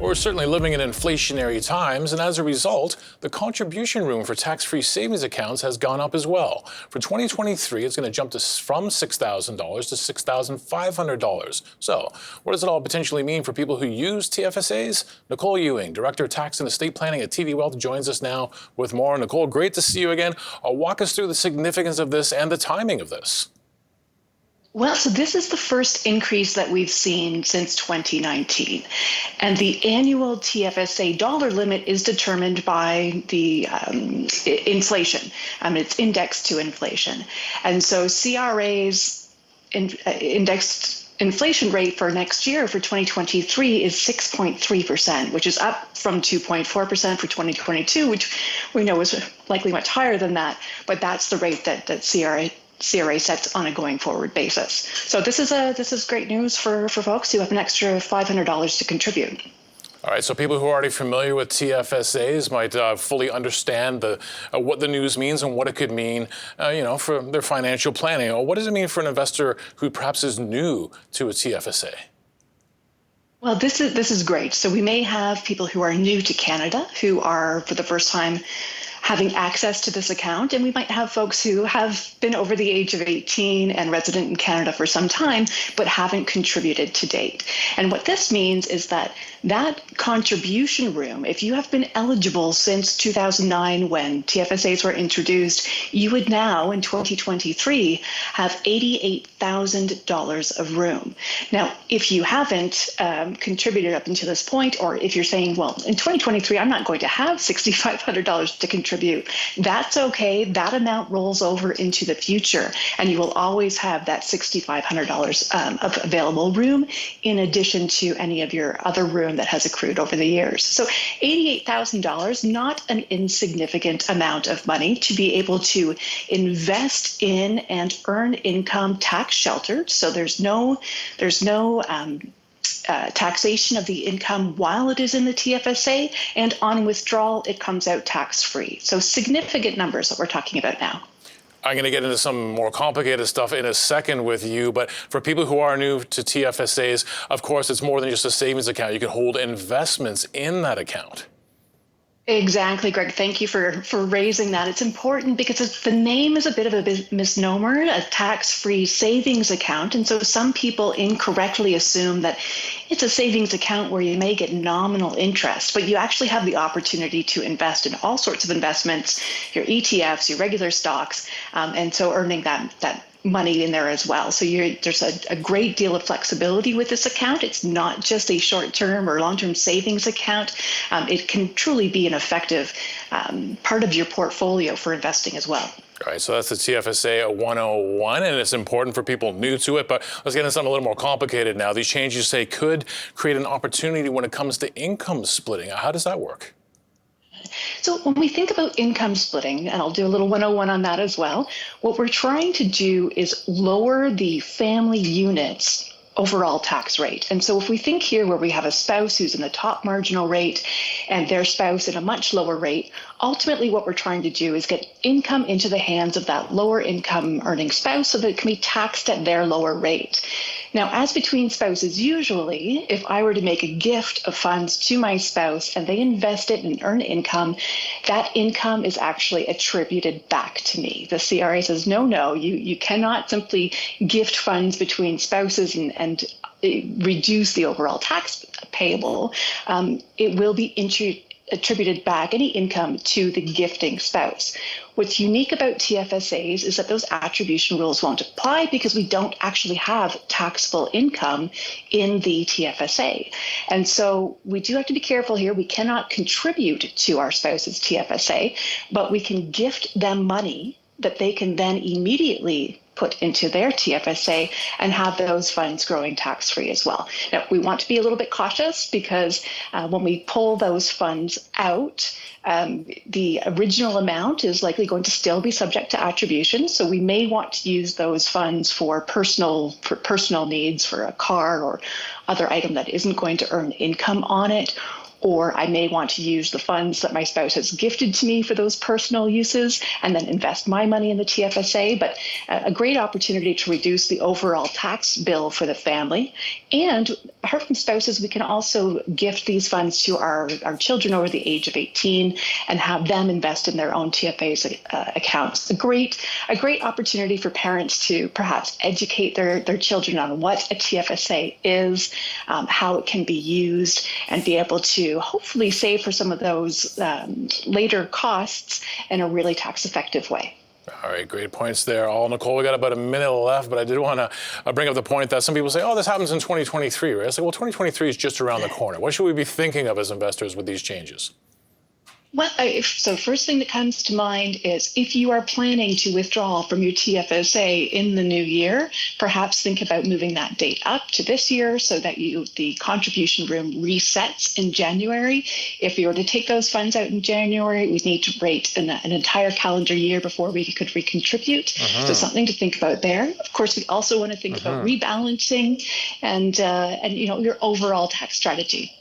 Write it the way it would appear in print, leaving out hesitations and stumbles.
We're certainly living in inflationary times, and as a result, the contribution room for tax-free savings accounts has gone up as well. For 2023, it's going to jump from $6,000 to $6,500. So, what does it all potentially mean for people who use TFSAs? Nicole Ewing, Director of Tax and Estate Planning at TV Wealth, joins us now with more. Nicole, great to see you again. Walk us through the significance of this and the timing of this. Well, so this is the first increase that we've seen since 2019. And the annual TFSA dollar limit is determined by the inflation. It's indexed to inflation. And so CRA's indexed inflation rate for next year, for 2023, is 6.3%, which is up from 2.4% for 2022, which we know is likely much higher than that. But that's the rate that CRA sets on a going forward basis. So this is great news for folks who have an extra $500 to contribute. All right, so people who are already familiar with TFSAs might fully understand what the news means and what it could mean, for their financial planning. What does it mean for an investor who perhaps is new to a TFSA? Well, this is great. So we may have people who are new to Canada who are for the first time having access to this account, and we might have folks who have been over the age of 18 and resident in Canada for some time, but haven't contributed to date. And what this means is that contribution room, if you have been eligible since 2009 when TFSAs were introduced, you would now, in 2023, have $88,000 of room. Now, if you haven't contributed up until this point, or if you're saying, well, in 2023, I'm not going to have $6,500 to contribute, that's okay. That amount rolls over into the future, and you will always have that $6,500 of available room in addition to any of your other room that has accrued over the years. So $88,000, not an insignificant amount of money to be able to invest in and earn income tax sheltered. So there's no taxation of the income while it is in the TFSA, and on withdrawal, it comes out tax-free. So significant numbers that we're talking about now. I'm going to get into some more complicated stuff in a second with you, but for people who are new to TFSAs, of course, it's more than just a savings account. You can hold investments in that account. Exactly, Greg. Thank you for raising that. It's important because the name is a bit of a misnomer, a tax-free savings account. And so some people incorrectly assume that it's a savings account where you may get nominal interest, but you actually have the opportunity to invest in all sorts of investments, your ETFs, your regular stocks, and so earning that money in there as well. So there's a great deal of flexibility with this account. It's not just a short-term or long-term savings account. It can truly be an effective part of your portfolio for investing as well. All right, so that's the TFSA 101, and it's important for people new to it, but let's get into something a little more complicated now. These changes, you say, could create an opportunity when it comes to income splitting. How does that work? So when we think about income splitting, and I'll do a little 101 on that as well, what we're trying to do is lower the family unit's overall tax rate. And so if we think here where we have a spouse who's in the top marginal rate and their spouse at a much lower rate, ultimately what we're trying to do is get income into the hands of that lower income earning spouse so that it can be taxed at their lower rate. Now, as between spouses, usually, if I were to make a gift of funds to my spouse and they invest it and earn income, that income is actually attributed back to me. The CRA says, no, you cannot simply gift funds between spouses and reduce the overall tax payable. It will be attributed back, any income, to the gifting spouse. What's unique about TFSAs is that those attribution rules won't apply because we don't actually have taxable income in the TFSA. And so we do have to be careful here. We cannot contribute to our spouse's TFSA, but we can gift them money that they can then immediately put into their TFSA and have those funds growing tax-free as well. Now, we want to be a little bit cautious because when we pull those funds out, the original amount is likely going to still be subject to attribution. So we may want to use those funds for personal needs, for a car or other item that isn't going to earn income on it. or I may want to use the funds that my spouse has gifted to me for those personal uses and then invest my money in the TFSA. But a great opportunity to reduce the overall tax bill for the family. And apart from spouses, we can also gift these funds to our children over the age of 18 and have them invest in their own TFSA accounts. A great opportunity for parents to perhaps educate their children on what a TFSA is, how it can be used, and be able to hopefully save for some of those later costs in a really tax-effective way. All right, great points there. Nicole, we got about a minute left, but I did want to bring up the point that some people say, oh, this happens in 2023, right? It's like, well, 2023 is just around the corner. What should we be thinking of as investors with these changes? Well, so first thing that comes to mind is if you are planning to withdraw from your TFSA in the new year, perhaps think about moving that date up to this year so that the contribution room resets in January. If you were to take those funds out in January, we'd need to wait an entire calendar year before we could recontribute. So something to think about there. Of course, we also want to think about rebalancing and your overall tax strategy.